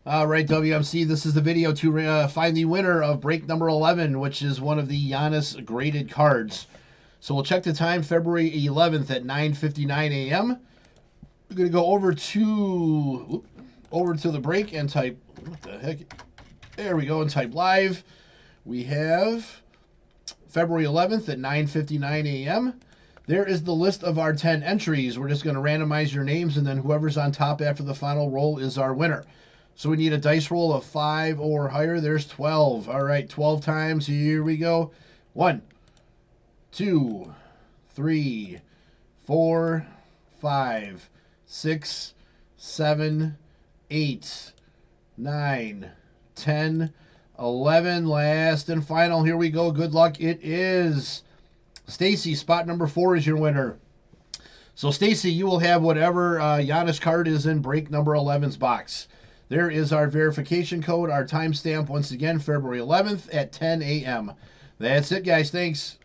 All right, WMC, this is the video to find the winner of break number 11, which is one of the Giannis graded cards. So we'll check the time, February 11th at 9:59 a.m. We're going to go over to the break and type, what the heck? There we go, and type live. We have February 11th at 9:59 a.m. There is the list of our 10 entries. We're just going to randomize your names, and then whoever's on top after the final roll is our winner. So we need a dice roll of 5 or higher. There's 12. All right, 12 times. Here we go. 1, 2, 3, 4, 5, 6, 7, 8, 9, 10, 11. Last and final. Here we go. Good luck. It is Stacy. Spot number 4 is your winner. So, Stacy, you will have whatever Giannis card is in break number 11's box. There is our verification code, our timestamp, once again, February 11th at 10 a.m. That's it, guys. Thanks.